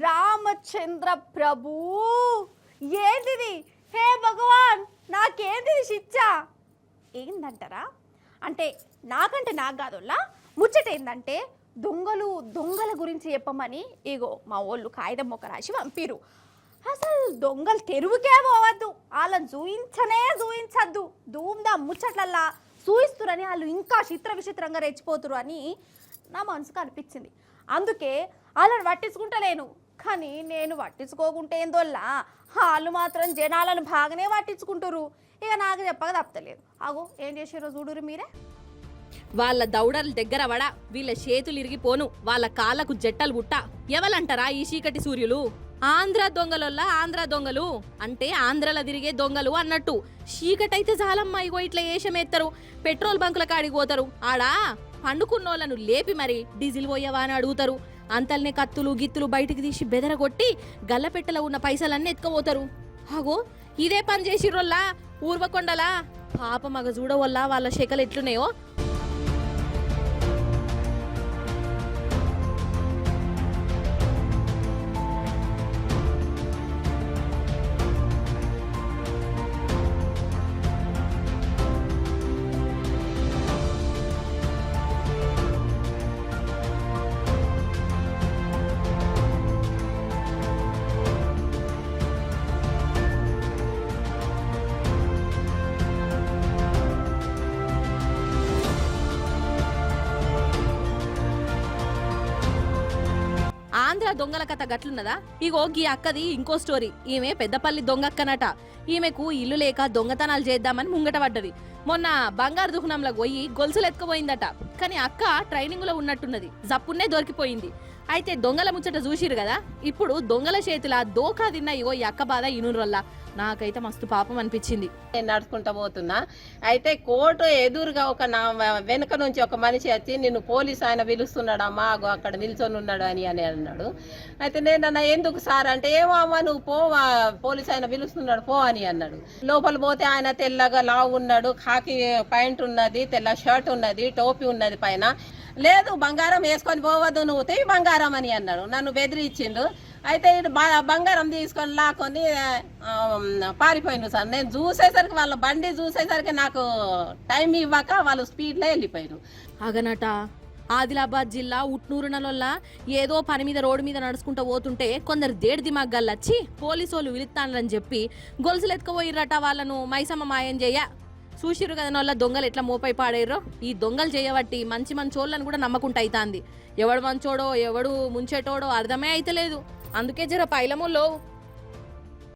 రామచంద్ర ప్రభు ఏంటిది? హే భగవాన్, నాకేంటిది శిక్ష? ఏందంటారా? అంటే నాకంటే నాకు కాదుల్లా ముచ్చట ఏందంటే దొంగల గురించి చెప్పమని ఇగో మా వాళ్ళు కాగితం మొక్క రాసి పంపిరు. అసలు దొంగలు తెరువుకే పోవద్దు, వాళ్ళని చూయించద్దు. ధూమ్దా ముచ్చట్లల్లా చూయిస్తురని వాళ్ళు ఇంకా విచిత్రంగా రెచ్చిపోతురు అని నా మనసుకు అనిపించింది. అందుకే వాళ్ళని పట్టించుకుంటలేను. కానీ నేను పట్టించుకోకుంటే ఏందోల్లా వాళ్ళు మాత్రం జనాలను బాగానే పట్టించుకుంటారు. ఇక నాకు చెప్పక తప్పలేదు. అగో ఏం చేసారో చూడురు మీరే. వాళ్ళ దౌడల దగ్గర వడ, వీళ్ళ చేతులు ఇరిగిపోను, వాళ్ళ కాళ్ళకు జట్టలు గుట్ట. ఎవలంటారా ఈ చీకటి సూర్యులు? ఆంధ్ర దొంగలొల్ల ఆంధ్ర దొంగలు అంటే ఆంధ్రలో తిరిగే దొంగలు అన్నట్టు. చీకటైతే చాలమ్మా ఇగో ఇట్లా ఏషమేత్తరు, పెట్రోల్ బంకుల కాడికి పోతారు. ఆడా పండుకున్నోళ్లను లేపి మరి డీజిల్ పోయవా అని అడుగుతారు. అంతల్నే కత్తులు గిత్తులు బయటికి తీసి బెదరగొట్టి గల్లపెట్టెలో ఉన్న పైసలన్నీ ఎత్తుకపోతారు. అగో ఇదే పని చేసిర్రోల్లా ఊర్వకొండలా. పాప మగ చూడవల్ల వాళ్ళ శకలు ఎట్లున్నాయో. ఆంధ్ర దొంగల కథ గట్లున్నదా? ఇగో గీ అక్కది ఇంకో స్టోరీ. ఈమె పెద్దపల్లి దొంగక్కనట. ఈమెకు ఇల్లు లేక దొంగతనాలు చేద్దామని ముంగట పడ్డది. మొన్న బంగారు దుకాణంలో పోయి గొలుసులు ఎత్తుకుపోయిందట. కానీ అక్క ట్రైనింగ్ లో ఉన్నట్టున్నది, జప్పున్నే దొరికిపోయింది. అయితే దొంగల ముచ్చట చూసిరు కదా, ఇప్పుడు దొంగల చేతిలా దోకా తిన్న ఇగో ఈ అక్క బాధ ఇనురల్లా. నాకైతే మస్తు పాపం అనిపించింది. నేను నడుచుకుంటా పోతున్నా, అయితే కోర్టు ఎదురుగా వెనుక నుంచి ఒక మనిషి వచ్చి నిన్ను పోలీసు ఆయన పిలుస్తున్నాడమ్మా, అక్కడ నిల్చొని ఉన్నాడు అని అన్నాడు. అయితే నేను ఎందుకు సార్ అంటే, ఏమో అమ్మా నువ్వు పోలీసు ఆయన పిలుస్తున్నాడు పో అని అన్నాడు. లోపల పోతే ఆయన తెల్లగా లావు ఉన్నాడు, ఖాకీ ప్యాంట్ ఉన్నది, తెల్ల షర్ట్ ఉన్నది, టోపీ ఉన్నది పైన. లేదు బంగారం వేసుకొని పోవద్దు, నువ్వు తెయ్యి బంగారం అని అన్నాడు. నన్ను బెదిరించిండు. అయితే బంగారం తీసుకొని లాక్కొని పారిపోయిండు సార్. నేను చూసేసరికి వాళ్ళ బండి చూసేసరికి నాకు టైం ఇవ్వక వాళ్ళు స్పీడ్లో వెళ్ళిపోయారు. అగనట ఆదిలాబాద్ జిల్లా ఉట్నూరునలోల్లా ఏదో పని మీద రోడ్డు మీద నడుచుకుంటూ పోతుంటే కొందరు దేడి దిమాగ్గల్లొచ్చి పోలీసోళ్ళు విలుస్తానని చెప్పి గొలుసులు ఎత్తుకుపోయిర్రట. వాళ్ళను మైసమ్మ మాయం చేయ చూసిరు కదా నోళ్ళ దొంగలు ఎట్లా మోపై పాడేర్రో. ఈ దొంగలు చేయబట్టి మంచి మంచోళ్ళని కూడా నమ్మకుంటా అవుతాంది. ఎవడు మంచోడో ఎవడు ముంచేటోడో అర్థమే అయితలేదు. అందుకే జర పైలములో